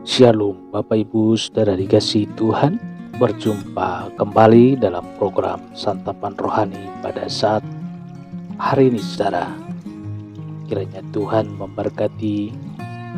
Shalom Bapak Ibu Saudara dikasihi Tuhan. Berjumpa kembali dalam program Santapan Rohani pada saat hari ini saudara. Kiranya Tuhan memberkati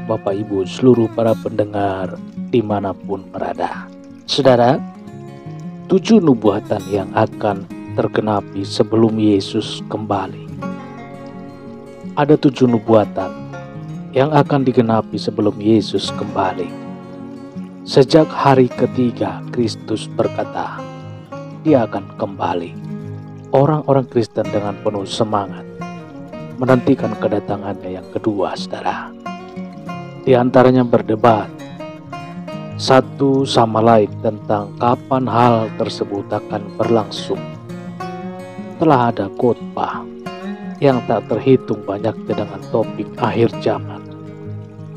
Bapak Ibu seluruh para pendengar dimanapun berada. Saudara, 7 nubuatan yang akan tergenapi sebelum Yesus kembali. Ada 7 nubuatan yang akan digenapi sebelum Yesus kembali. Sejak hari ketiga Kristus berkata, Dia akan kembali. Orang-orang Kristen dengan penuh semangat menantikan kedatangannya yang kedua, saudara. Di antaranya berdebat satu sama lain tentang kapan hal tersebut akan berlangsung. Telah ada khotbah yang tak terhitung banyaknya dengan topik akhir zaman,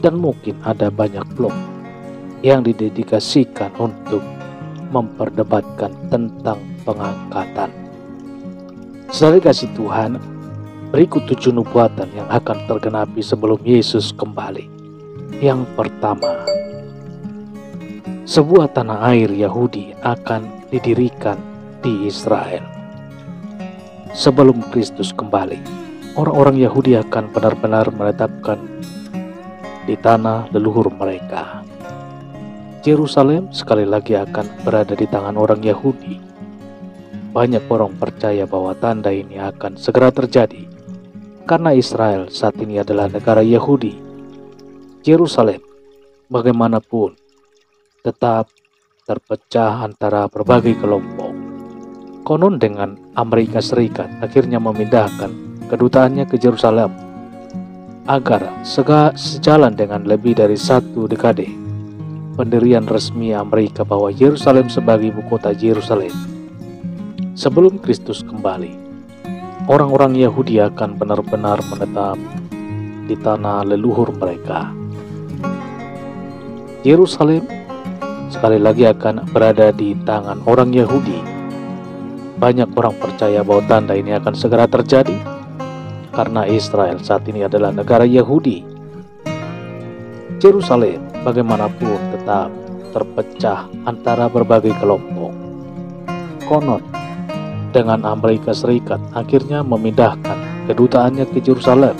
dan mungkin ada banyak blog yang didedikasikan untuk memperdebatkan tentang pengangkatan. Saudara kasih Tuhan, berikut 7 nubuatan yang akan tergenapi sebelum Yesus kembali. Yang pertama, sebuah tanah air Yahudi akan didirikan di Israel. Sebelum Kristus kembali, orang-orang Yahudi akan benar-benar menetapkan di tanah leluhur mereka. Yerusalem sekali lagi akan berada di tangan orang Yahudi. Banyak orang percaya bahwa tanda ini akan segera terjadi karena Israel saat ini adalah negara Yahudi. Yerusalem bagaimanapun tetap terpecah antara berbagai kelompok. Konon dengan Amerika Serikat akhirnya memindahkan kedutaannya ke Yerusalem agar sejalan dengan lebih dari 1 dekade pendirian resmi Amerika bahwa Yerusalem sebagai ibu kota Yerusalem. Sebelum Kristus kembali, orang-orang Yahudi akan benar-benar menetap di tanah leluhur mereka. Yerusalem sekali lagi akan berada di tangan orang Yahudi. Banyak orang percaya bahwa tanda ini akan segera terjadi karena Israel saat ini adalah negara Yahudi. Yerusalem bagaimanapun tetap terpecah antara berbagai kelompok. Konon dengan Amerika Serikat akhirnya memindahkan kedutaannya ke Yerusalem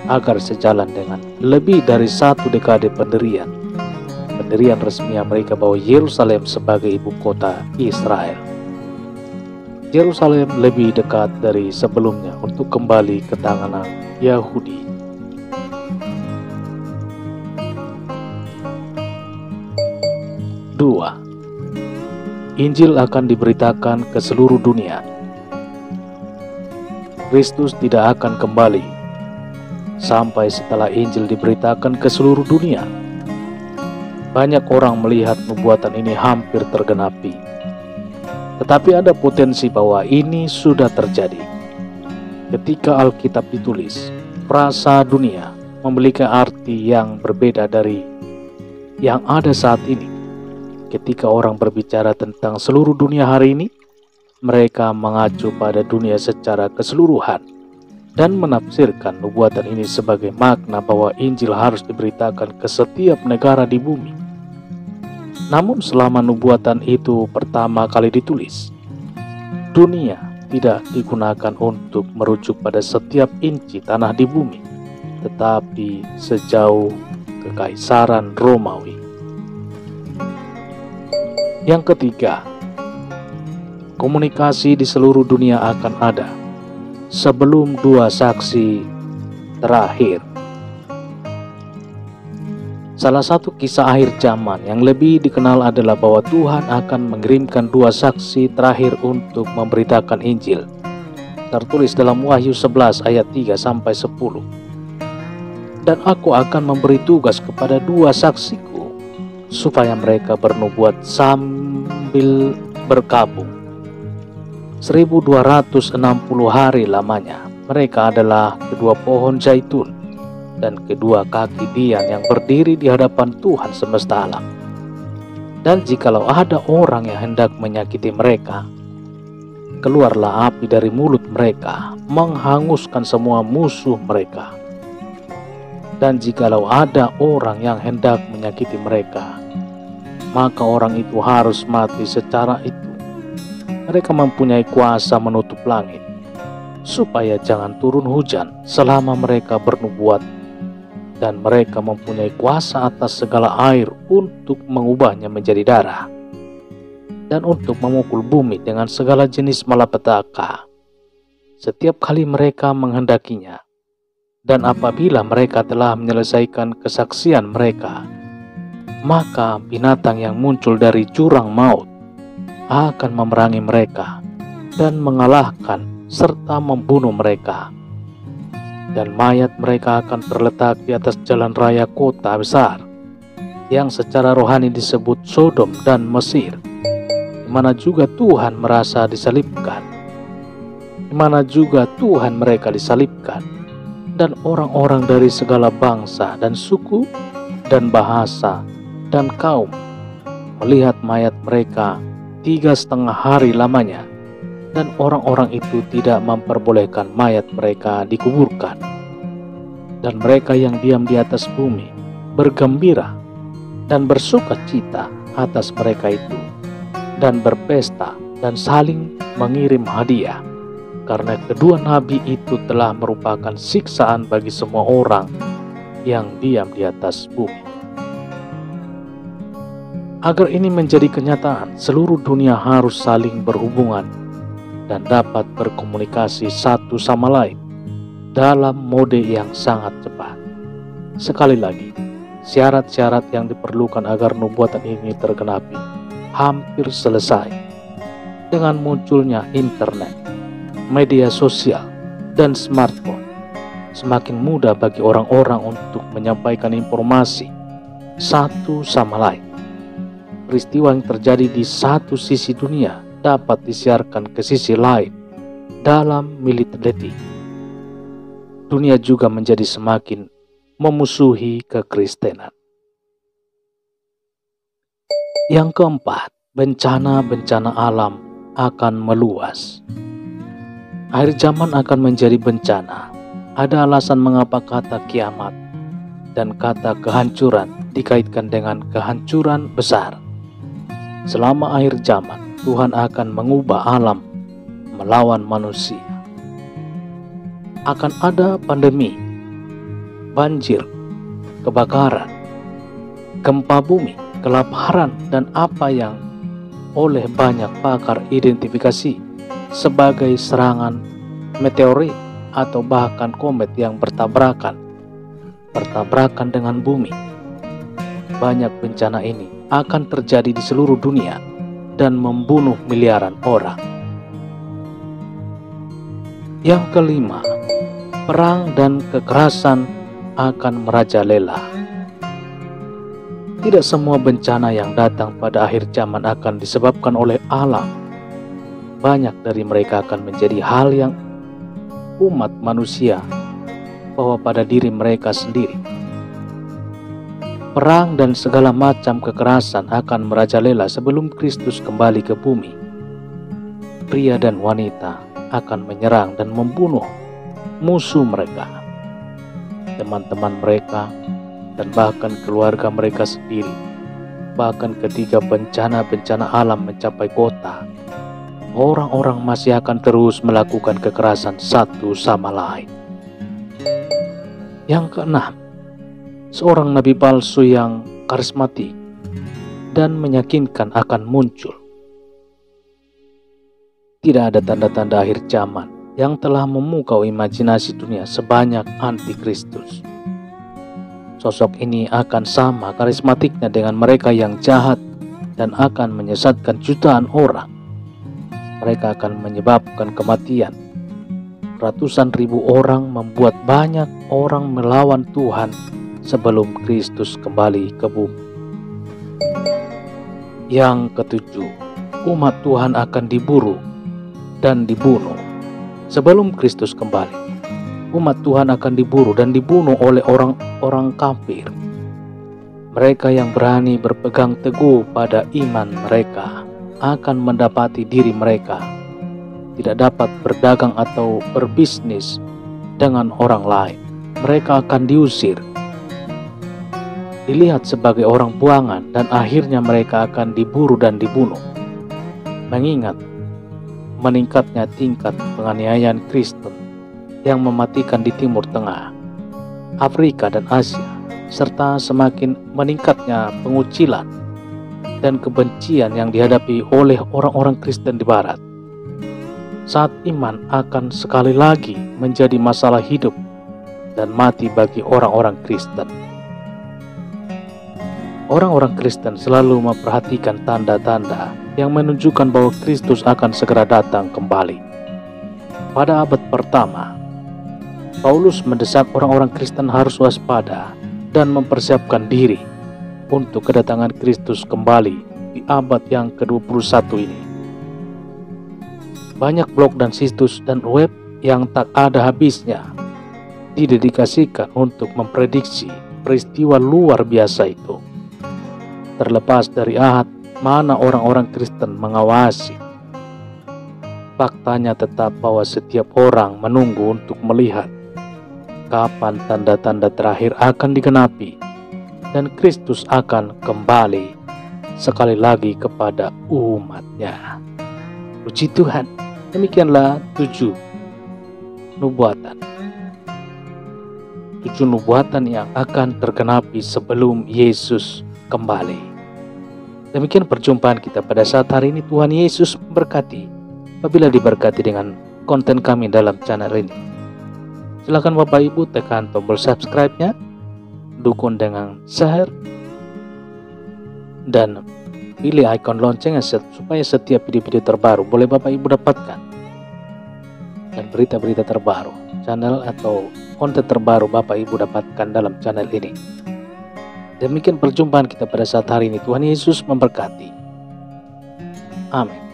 agar sejalan dengan lebih dari 1 dekade pendirian resmi Amerika bahwa Yerusalem sebagai ibu kota Israel. Yerusalem lebih dekat dari sebelumnya untuk kembali ke tangan Yahudi. Dua, Injil akan diberitakan ke seluruh dunia. Kristus tidak akan kembali sampai setelah Injil diberitakan ke seluruh dunia. Banyak orang melihat nubuatan ini hampir tergenapi, tetapi ada potensi bahwa ini sudah terjadi. Ketika Alkitab ditulis, frasa dunia memiliki arti yang berbeda dari yang ada saat ini. Ketika orang berbicara tentang seluruh dunia hari ini, mereka mengacu pada dunia secara keseluruhan dan menafsirkan nubuatan ini sebagai makna bahwa Injil harus diberitakan ke setiap negara di bumi. Namun selama nubuatan itu pertama kali ditulis, dunia tidak digunakan untuk merujuk pada setiap inci tanah di bumi, tetapi sejauh Kekaisaran Romawi. Yang ketiga, komunikasi di seluruh dunia akan ada sebelum 2 saksi terakhir. Salah satu kisah akhir zaman yang lebih dikenal adalah bahwa Tuhan akan mengirimkan 2 saksi terakhir untuk memberitakan Injil. Tertulis dalam Wahyu 11 ayat 3-10. Dan aku akan memberi tugas kepada 2 saksiku supaya mereka bernubuat sambil berkabung 1260 hari lamanya. Mereka adalah kedua pohon zaitun dan kedua kaki dian yang berdiri di hadapan Tuhan semesta alam. Dan jikalau ada orang yang hendak menyakiti mereka, keluarlah api dari mulut mereka, menghanguskan semua musuh mereka. Dan jikalau ada orang yang hendak menyakiti mereka, maka orang itu harus mati secara itu. Mereka mempunyai kuasa menutup langit, supaya jangan turun hujan selama mereka bernubuat, dan mereka mempunyai kuasa atas segala air untuk mengubahnya menjadi darah, dan untuk memukul bumi dengan segala jenis malapetaka setiap kali mereka menghendakinya. Dan apabila mereka telah menyelesaikan kesaksian mereka, maka binatang yang muncul dari jurang maut akan memerangi mereka dan mengalahkan serta membunuh mereka. Dan mayat mereka akan terletak di atas jalan raya kota besar, yang secara rohani disebut Sodom dan Mesir, di mana juga Tuhan merasa disalibkan, di mana juga Tuhan mereka disalibkan. Dan orang-orang dari segala bangsa dan suku dan bahasa dan kaum melihat mayat mereka 3,5 hari lamanya, dan orang-orang itu tidak memperbolehkan mayat mereka dikuburkan. Dan mereka yang diam di atas bumi bergembira dan bersuka cita atas mereka itu, dan berpesta dan saling mengirim hadiah, karena kedua nabi itu telah merupakan siksaan bagi semua orang yang diam di atas bumi. Agar ini menjadi kenyataan, seluruh dunia harus saling berhubungan dan dapat berkomunikasi satu sama lain dalam mode yang sangat cepat. Sekali lagi, syarat-syarat yang diperlukan agar nubuatan ini tergenapi hampir selesai dengan munculnya internet, media sosial, dan smartphone. Semakin mudah bagi orang-orang untuk menyampaikan informasi satu sama lain. Peristiwa yang terjadi di satu sisi dunia dapat disiarkan ke sisi lain dalam milidetik. Dunia juga menjadi semakin memusuhi kekristenan. Yang keempat, bencana-bencana alam akan meluas. Akhir zaman akan menjadi bencana. Ada alasan mengapa kata kiamat dan kata kehancuran dikaitkan dengan kehancuran besar. Selama akhir zaman, Tuhan akan mengubah alam melawan manusia. Akan ada pandemi, banjir, kebakaran, gempa bumi, kelaparan, dan apa yang oleh banyak pakar identifikasi sebagai serangan meteorit atau bahkan komet yang bertabrakan dengan bumi. Banyak bencana ini akan terjadi di seluruh dunia dan membunuh miliaran orang. Yang kelima, perang dan kekerasan akan merajalela. Tidak semua bencana yang datang pada akhir zaman akan disebabkan oleh alam. Banyak dari mereka akan menjadi hal yang umat manusia bawa pada diri mereka sendiri. Perang dan segala macam kekerasan akan merajalela sebelum Kristus kembali ke bumi. Pria dan wanita akan menyerang dan membunuh musuh mereka, teman-teman mereka, dan bahkan keluarga mereka sendiri. Bahkan ketika bencana-bencana alam mencapai kota, orang-orang masih akan terus melakukan kekerasan satu sama lain. Yang keenam, seorang nabi palsu yang karismatik dan meyakinkan akan muncul. Tidak ada tanda-tanda akhir zaman yang telah memukau imajinasi dunia sebanyak antikristus. Sosok ini akan sama karismatiknya dengan mereka yang jahat dan akan menyesatkan jutaan orang. Mereka akan menyebabkan kematian ratusan ribu orang, membuat banyak orang melawan Tuhan sebelum Kristus kembali ke bumi. Yang ketujuh, umat Tuhan akan diburu dan dibunuh sebelum Kristus kembali. Umat Tuhan akan diburu dan dibunuh oleh orang-orang kafir. Mereka yang berani berpegang teguh pada iman mereka akan mendapati diri mereka tidak dapat berdagang atau berbisnis dengan orang lain. Mereka akan diusir dilihat sebagai orang buangan dan akhirnya mereka akan diburu dan dibunuh. Mengingat meningkatnya tingkat penganiayaan Kristen yang mematikan di Timur Tengah, Afrika dan Asia, serta semakin meningkatnya pengucilan dan kebencian yang dihadapi oleh orang-orang Kristen di Barat, saat iman akan sekali lagi menjadi masalah hidup dan mati bagi orang-orang Kristen. Orang-orang Kristen selalu memperhatikan tanda-tanda yang menunjukkan bahwa Kristus akan segera datang kembali. Pada abad pertama, Paulus mendesak orang-orang Kristen harus waspada dan mempersiapkan diri untuk kedatangan Kristus kembali di abad yang ke-21 ini. Banyak blog dan situs dan web yang tak ada habisnya didedikasikan untuk memprediksi peristiwa luar biasa itu. Terlepas dari ahad mana orang-orang Kristen mengawasi, faktanya tetap bahwa setiap orang menunggu untuk melihat kapan tanda-tanda terakhir akan digenapi dan Kristus akan kembali sekali lagi kepada umatnya. Puji Tuhan. Demikianlah 7 nubuatan. 7 nubuatan yang akan tergenapi sebelum Yesus kembali. Demikian perjumpaan kita pada saat hari ini. Tuhan Yesus memberkati. Apabila diberkati dengan konten kami dalam channel ini, silakan Bapak Ibu tekan tombol subscribe-nya, dukung dengan share, dan pilih ikon loncengnya supaya setiap video-video terbaru boleh Bapak Ibu dapatkan. Dan berita-berita terbaru, channel atau konten terbaru Bapak Ibu dapatkan dalam channel ini. Demikian perjumpaan kita pada saat hari ini. Tuhan Yesus memberkati. Amin.